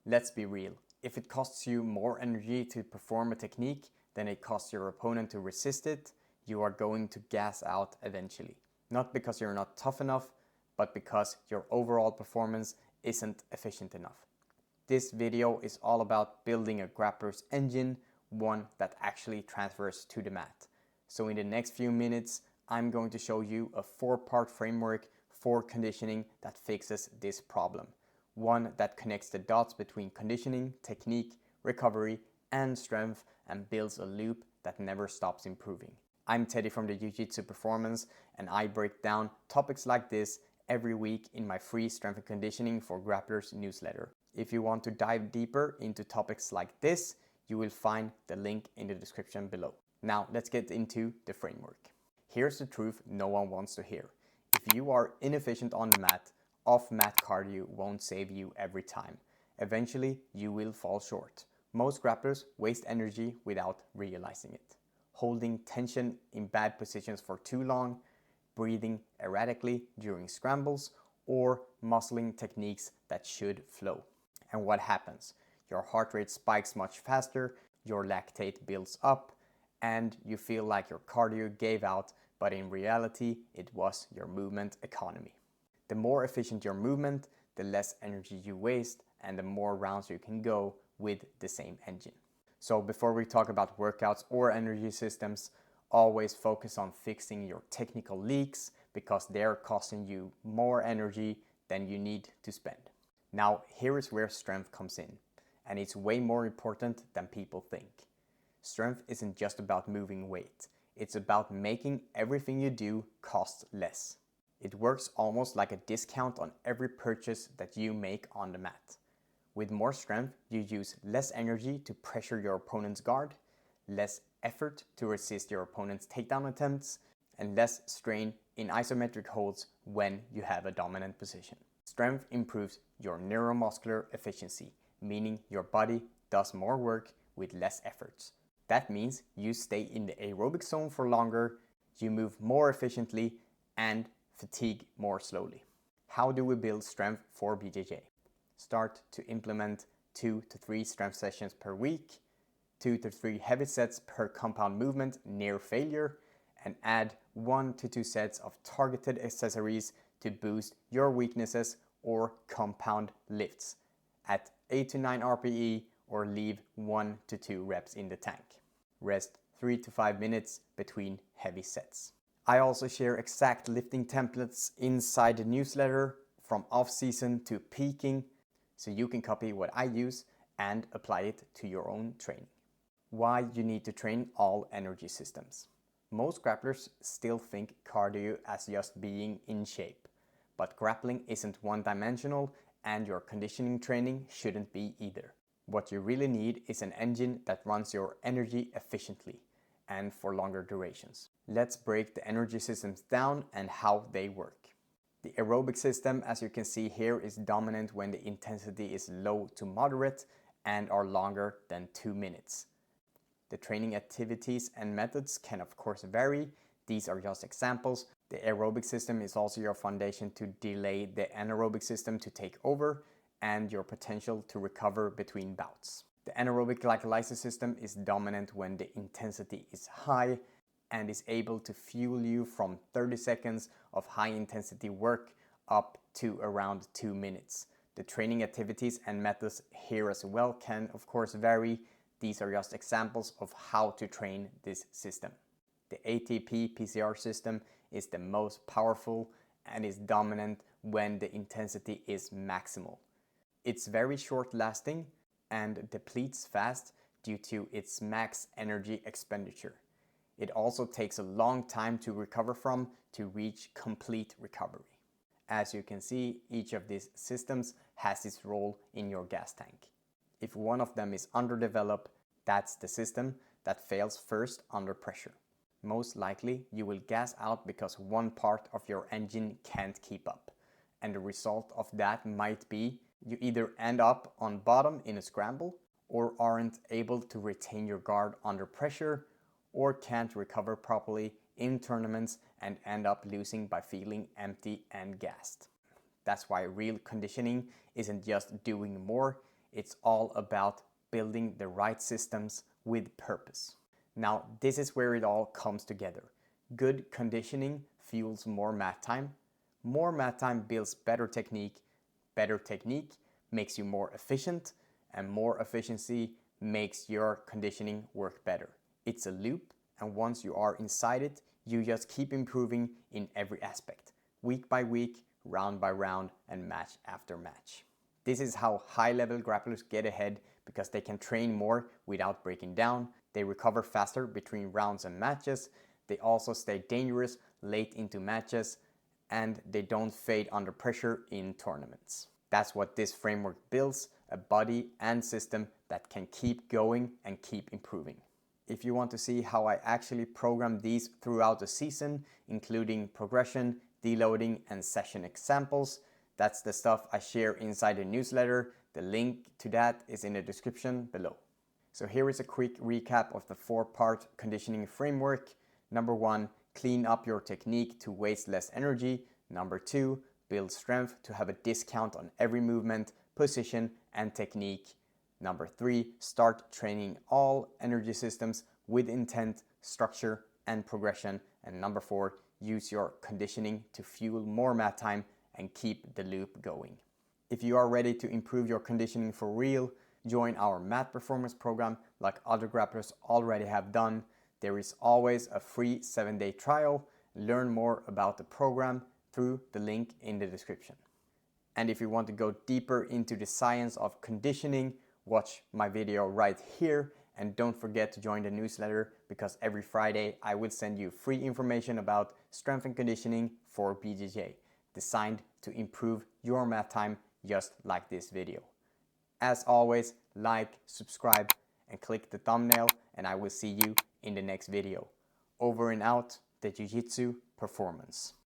Let's be real. If it costs you more energy to perform a technique than it costs your opponent to resist it, you are going to gas out eventually. Not because you're not tough enough, but because your overall performance isn't efficient enough. This video is all about building a grappler's engine, one that actually transfers to the mat. So in the next few minutes, I'm going to show you a 4-part framework for conditioning that fixes this problem. One that connects the dots between conditioning, technique, recovery, and strength and builds a loop that never stops improving. I'm Teddy from the Jiu-Jitsu Performance, and I break down topics like this every week in my free Strength and Conditioning for Grapplers newsletter. If you want to dive deeper into topics like this, you will find the link in the description below. Now let's get into the framework. Here's the truth no one wants to hear. If you are inefficient on the mat, off-mat cardio won't save you every time. Eventually, you will fall short. Most grapplers waste energy without realizing it. Holding tension in bad positions for too long, breathing erratically during scrambles, or muscling techniques that should flow. And what happens? Your heart rate spikes much faster, your lactate builds up, and you feel like your cardio gave out, but in reality, it was your movement economy. The more efficient your movement, the less energy you waste, and the more rounds you can go with the same engine. So before we talk about workouts or energy systems, always focus on fixing your technical leaks because they're costing you more energy than you need to spend. Now, here is where strength comes in, and it's way more important than people think. Strength isn't just about moving weight. It's about making everything you do cost less. It works almost like a discount on every purchase that you make on the mat. With more strength, you use less energy to pressure your opponent's guard, less effort to resist your opponent's takedown attempts, and less strain in isometric holds when you have a dominant position. Strength improves your neuromuscular efficiency, meaning your body does more work with less efforts. That means you stay in the aerobic zone for longer, you move more efficiently, and fatigue more slowly. How do we build strength for BJJ? Start to implement 2 to 3 strength sessions per week, 2 to 3 heavy sets per compound movement near failure, and add 1 to 2 sets of targeted accessories to boost your weaknesses or compound lifts at 8 to 9 RPE or leave 1 to 2 reps in the tank. Rest 3 to 5 minutes between heavy sets. I also share exact lifting templates inside the newsletter from off-season to peaking, so you can copy what I use and apply it to your own training. Why you need to train all energy systems. Most grapplers still think cardio as just being in shape, but grappling isn't one-dimensional and your conditioning training shouldn't be either. What you really need is an engine that runs your energy efficiently and for longer durations. Let's break the energy systems down and how they work. The aerobic system, as you can see here, is dominant when the intensity is low to moderate and are longer than 2 minutes. The training activities and methods can of course vary. These are just examples. The aerobic system is also your foundation to delay the anaerobic system to take over and your potential to recover between bouts. The anaerobic glycolysis system is dominant when the intensity is high and is able to fuel you from 30 seconds of high intensity work up to around 2 minutes. The training activities and methods here as well can of course vary. These are just examples of how to train this system. The ATP PCR system is the most powerful and is dominant when the intensity is maximal. It's very short lasting and depletes fast due to its max energy expenditure. It also takes a long time to recover from to reach complete recovery. As you can see, each of these systems has its role in your gas tank. If one of them is underdeveloped, that's the system that fails first under pressure. Most likely, you will gas out because one part of your engine can't keep up. And the result of that might be you either end up on bottom in a scramble or aren't able to retain your guard under pressure or can't recover properly in tournaments and end up losing by feeling empty and gassed. That's why real conditioning isn't just doing more, It's all about building the right systems with purpose. Now, this is where it all comes together. Good conditioning fuels more mat time. More mat time builds better technique. Better technique makes you more efficient, and more efficiency makes your conditioning work better. It's a loop, and once you are inside it, you just keep improving in every aspect, week by week, round by round, and match after match. This is how high-level grapplers get ahead, because they can train more without breaking down, they recover faster between rounds and matches, they also stay dangerous late into matches, and they don't fade under pressure in tournaments. That's what this framework builds, a body and system that can keep going and keep improving. If you want to see how I actually program these throughout the season, including progression, deloading, and session examples, that's the stuff I share inside the newsletter. The link to that is in the description below. So here is a quick recap of the 4-part conditioning framework. Number 1, clean up your technique to waste less energy. Number 2, build strength to have a discount on every movement, position, and technique. Number 3, start training all energy systems with intent, structure, and progression. And number 4, use your conditioning to fuel more mat time and keep the loop going. If you are ready to improve your conditioning for real, join our mat performance program like other grapplers already have done. There is always a free 7-day trial. Learn more about the program through the link in the description. And if you want to go deeper into the science of conditioning, watch my video right here, and don't forget to join the newsletter, because every Friday I will send you free information about strength and conditioning for BJJ, designed to improve your mat time just like this video. As always, like, subscribe, and click the thumbnail, and I will see you in the next video. Over and out, the Jiu Jitsu Performance.